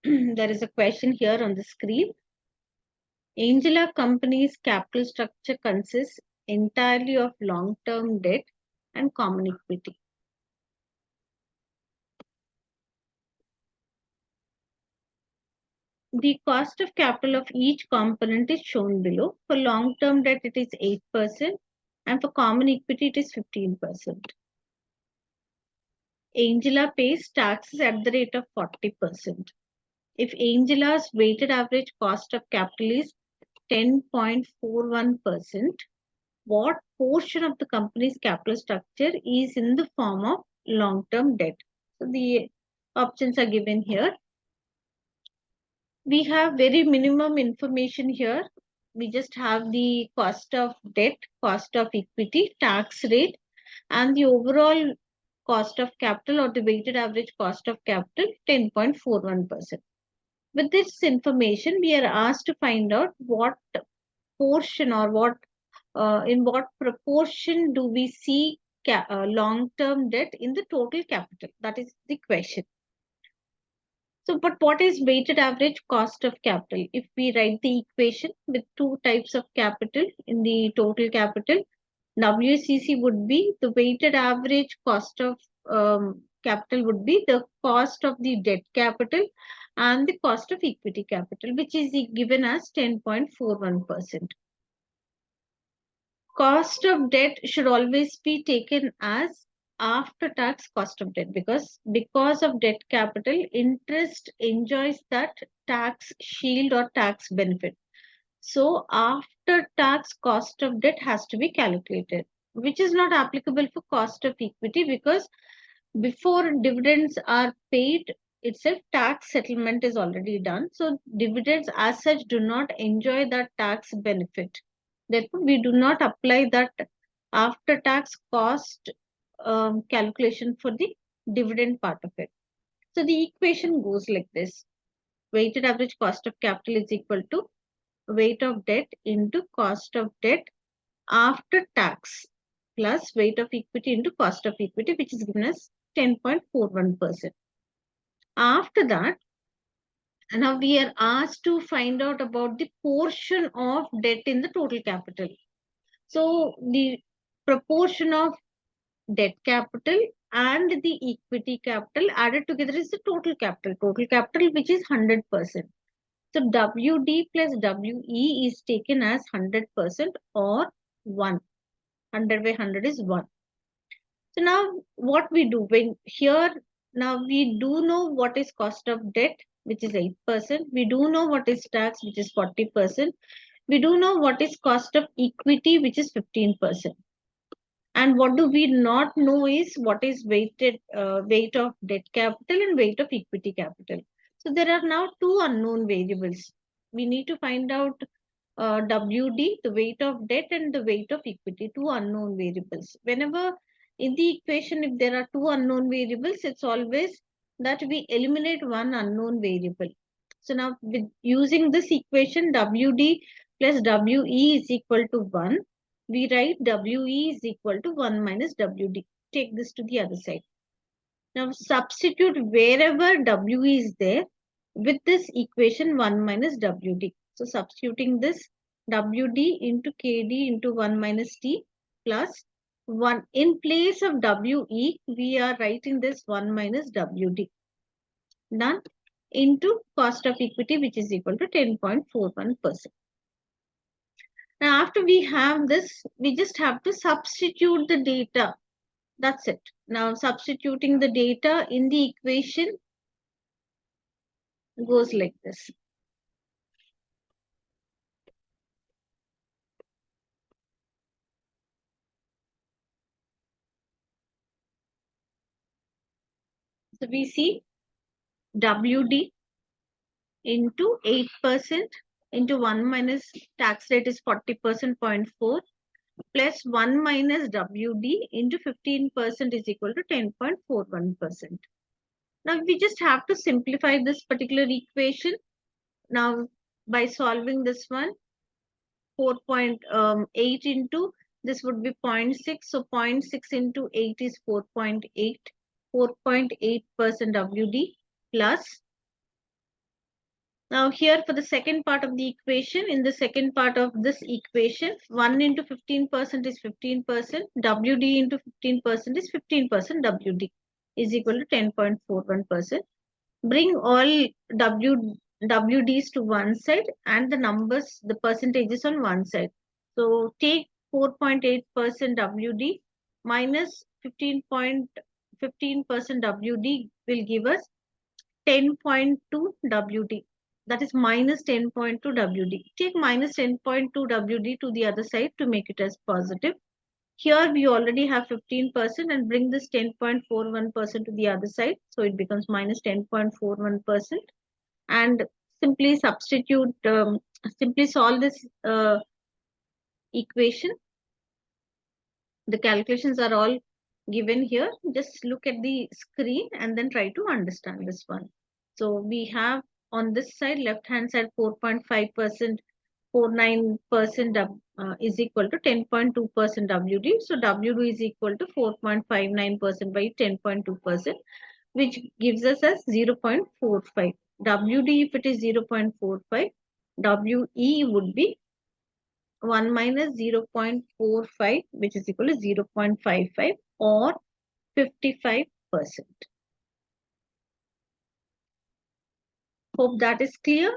there is a question here on the screen. Angela Company's capital structure consists entirely of long-term debt and common equity. The cost of capital of each component is shown below. For long-term debt, it is 8%, and for common equity, it is 15%. Angela pays taxes at the rate of 40%. If Angela's weighted average cost of capital is 10.41%, what portion of the company's capital structure is in the form of long-term debt? So the options are given here. We have very minimum information here. We just have the cost of debt, cost of equity, tax rate, and the overall cost of capital or the weighted average cost of capital, 10.41%. With this information, we are asked to find out what portion or in what proportion do we see long-term debt in the total capital? That is the question. So, but what is weighted average cost of capital? If we write the equation with two types of capital in the total capital, WCC would be the weighted average cost of capital would be the cost of the debt capital and the cost of equity capital, which is given as 10.41%. Cost of debt should always be taken as after tax cost of debt because of debt capital, interest enjoys that tax shield or tax benefit. So after tax cost of debt has to be calculated, which is not applicable for cost of equity because before dividends are paid itself, tax settlement is already done. So dividends as such do not enjoy that tax benefit. Therefore, we do not apply that after tax cost calculation for the dividend part of it. So the equation goes like this. Weighted average cost of capital is equal to weight of debt into cost of debt after tax plus weight of equity into cost of equity, which is given as 10.41%. After that, now we are asked to find out about the portion of debt in the total capital. So the proportion of debt capital and the equity capital added together is the total capital. Total capital, which is 100%. So WD plus WE is taken as 100% or 1. 100 by 100 is 1. So now what we do when here, now we do know what is cost of debt, which is 8%. We do know what is tax, which is 40%. We do know what is cost of equity, which is 15%. And what do we not know is what is weight of debt capital and weight of equity capital. So there are now two unknown variables. We need to find out WD, the weight of debt, and the weight of equity, two unknown variables. Whenever in the equation, if there are two unknown variables, it's always that we eliminate one unknown variable. So now with using this equation, WD plus WE is equal to 1. We write WE is equal to 1 minus WD. Take this to the other side. Now substitute wherever WE is there with this equation 1 minus WD. So substituting this WD into KD into 1 minus T plus 1. In place of WE, we are writing this 1 minus WD. Done. Into cost of equity, which is equal to 10.41%. Now, after we have this, we just have to substitute the data. That's it. Now, substituting the data in the equation goes like this. So, we see WD into 8% into 1 minus tax rate is 40%, 0.4 plus 1 minus WD into 15% is equal to 10.41%. Now, we just have to simplify this particular equation. Now, by solving this one, 4.8 into this would be 0.6. So 0.6 into 8 is 4.8. 4.8% WD plus Now here for the second part of the equation, in the second part of this equation, 1 into 15% is 15%, WD into 15% is 15%, WD is equal to 10.41%. Bring all WDs to one side and the numbers, the percentages on one side. So take 4.8% WD minus 15% WD will give us 10.2 WD. That is minus 10.2 WD. Take minus 10.2 WD to the other side to make it as positive. Here we already have 15% and bring this 10.41% to the other side. So it becomes minus 10.41%. And simply substitute, simply solve this equation. The calculations are all given here. Just look at the screen and then try to understand this one. So we have on this side, left hand side, 4.5%, 49% is equal to 10.2% WD. So WD is equal to 4.59% by 10.2%, which gives us as 0.45. WD, if it is 0.45, WE would be 1 minus 0.45, which is equal to 0.55 or 55%. Hope that is clear.